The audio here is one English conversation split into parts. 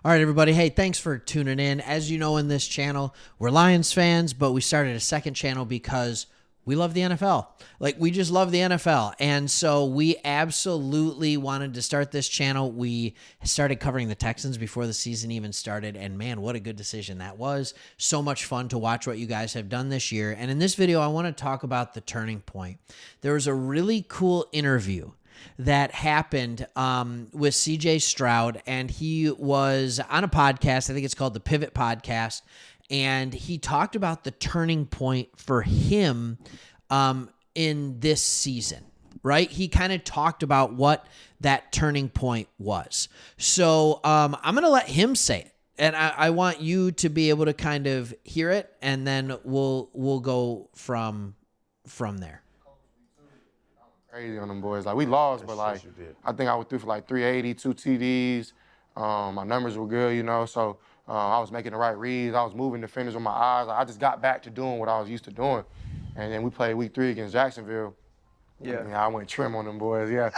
All right, everybody. Hey, thanks for tuning in. As you know, in this channel, we're Lions fans, but we started a second channel because we love the NFL. Like, we just love the NFL. And so we absolutely wanted to start this channel. We started covering the Texans before the season even started. And man, what a good decision that was. So much fun to watch what you guys have done this year. And in this video, I want to talk about the turning point. There was a really cool interview that happened with CJ Stroud, and he was on a podcast. I think it's called the Pivot Podcast, and he talked about the turning point for him in this season, right? He kind of talked about what that turning point was. So I'm going to let him say it, and I want you to be able to kind of hear it, and then we'll go from there. Crazy on them boys. Like, we lost, but like, I think I was through for like 380, 2 TDs. My numbers were good, you know, so I was making the right reads. I was moving defenders with my eyes. Like, I just got back to doing what I was used to doing. And then we played week 3 against Jacksonville. Yeah, I went trim on them boys, yeah.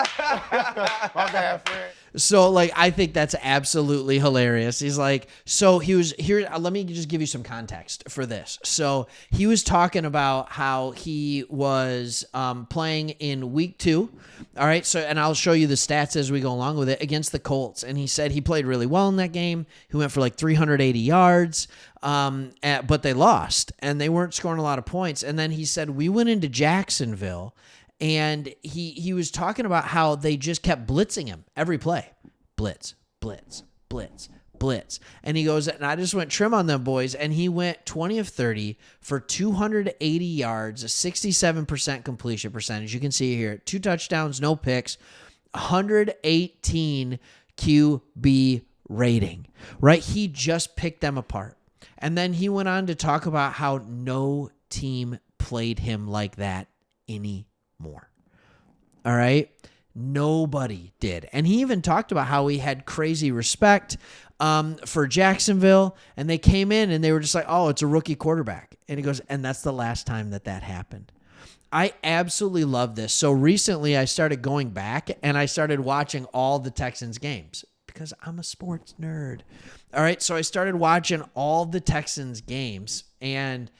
My bad, friend. So, like, I think that's absolutely hilarious. He's like, so he was here. Let me just give you some context for this. So he was talking about how he was playing in week 2. All right. So, and I'll show you the stats as we go along with it, against the Colts. And he said he played really well in that game. He went for like 380 yards, but they lost and they weren't scoring a lot of points. And then he said, we went into Jacksonville, and he was talking about how they just kept blitzing him every play. Blitz, blitz, blitz, blitz. And he goes, and I just went trim on them boys. And he went 20 of 30 for 280 yards, a 67% completion percentage. You can see here, 2 touchdowns, no picks, 118 QB rating, right? He just picked them apart. And then he went on to talk about how no team played him like that anymore. All right. Nobody did. And he even talked about how he had crazy respect for Jacksonville, and they came in and they were just like, oh, it's a rookie quarterback. And he goes, and that's the last time that happened. I absolutely love this. So recently I started going back and I started watching all the Texans games because I'm a sports nerd. All right. So I started watching all the Texans games, and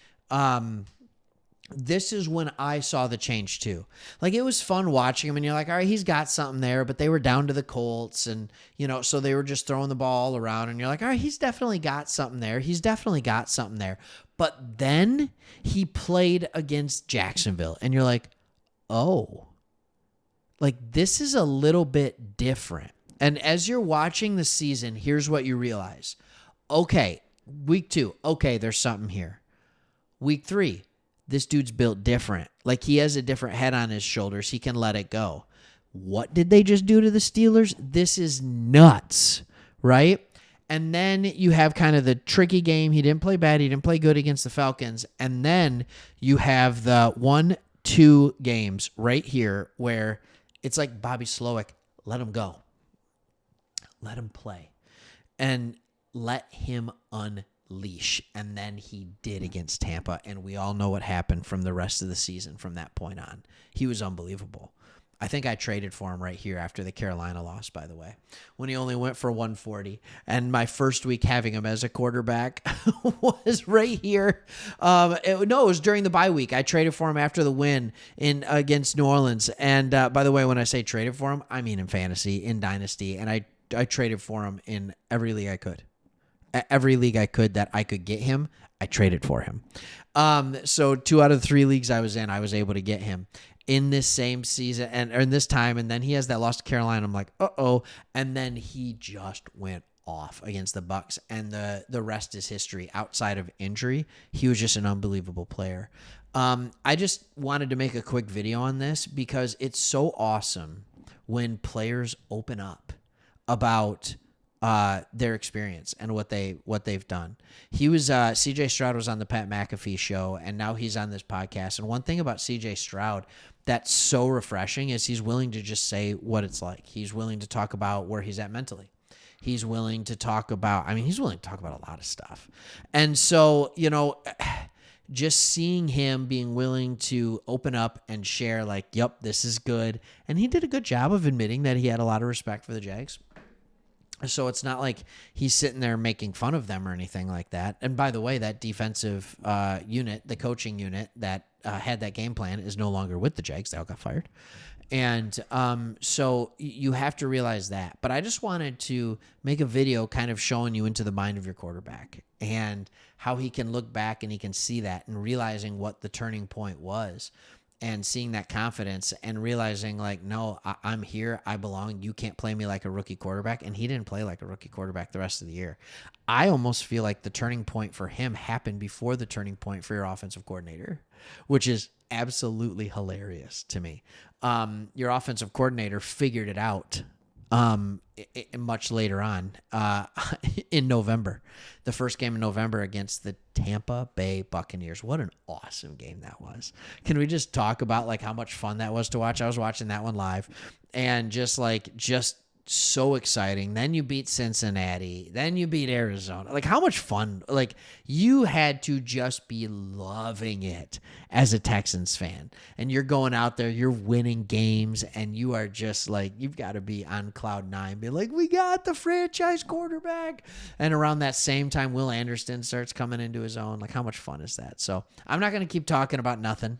this is when I saw the change too. Like, it was fun watching him, and you're like, all right, he's got something there, but they were down to the Colts, and, you know, so they were just throwing the ball around, and you're like, all right, he's definitely got something there. He's definitely got something there. But then he played against Jacksonville, and you're like, oh, like, this is a little bit different. And as you're watching the season, here's what you realize. Okay, week 2, okay, there's something here. Week 3, this dude's built different. Like, he has a different head on his shoulders. He can let it go. What did they just do to the Steelers? This is nuts, right? And then you have kind of the tricky game. He didn't play bad. He didn't play good against the Falcons. And then you have the 1-2 games right here where it's like Bobby Slowick, let him go. Let him play. And let him unleash. And then he did against Tampa, and we all know what happened from the rest of the season from that point on. He was unbelievable. I think I traded for him right here after the Carolina loss, by the way, when he only went for 140. And my first week having him as a quarterback was right here. It was during the bye week. I traded for him after the win against New Orleans. And by the way, when I say traded for him, I mean in fantasy, in Dynasty. And I traded for him in every league I could. Every league I could that I could get him, I traded for him. So 2 out of 3 leagues I was in, I was able to get him in this same season or in this time. And then he has that loss to Carolina. I'm like, uh-oh. And then he just went off against the Bucs, and the rest is history. Outside of injury, he was just an unbelievable player. I just wanted to make a quick video on this because it's so awesome when players open up about their experience and what they've done. He was CJ Stroud was on the Pat McAfee show, and now he's on this podcast. And one thing about CJ Stroud that's so refreshing is he's willing to just say what it's like. He's willing to talk about where he's at mentally. He's willing to talk about, he's willing to talk about a lot of stuff. And so, just seeing him being willing to open up and share, like, yep, this is good. And he did a good job of admitting that he had a lot of respect for the Jags. So it's not like he's sitting there making fun of them or anything like that. And by the way, that defensive unit, the coaching unit that had that game plan, is no longer with the Jags. They all got fired. And so you have to realize that. But I just wanted to make a video kind of showing you into the mind of your quarterback and how he can look back and he can see that and realizing what the turning point was. And seeing that confidence and realizing, like, no, I'm here. I belong. You can't play me like a rookie quarterback. And he didn't play like a rookie quarterback the rest of the year. I almost feel like the turning point for him happened before the turning point for your offensive coordinator, which is absolutely hilarious to me. Your offensive coordinator figured it out much later on in November, the first game in November against the Tampa Bay Buccaneers. What an awesome game that was. Can we just talk about like how much fun that was to watch? I was watching that one live and just so exciting. Then you beat Cincinnati. Then you beat Arizona. Like, how much fun. Like, you had to just be loving it as a Texans fan. And you're going out there, you're winning games, and you are just like, you've got to be on cloud nine. Be like, we got the franchise quarterback. And around that same time, Will Anderson starts coming into his own. Like, how much fun is that? So I'm not going to keep talking about nothing.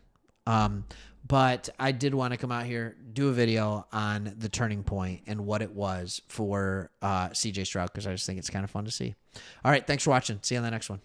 But I did want to come out here, do a video on the turning point and what it was for CJ Stroud, because I just think it's kind of fun to see. All right, thanks for watching. See you on the next one.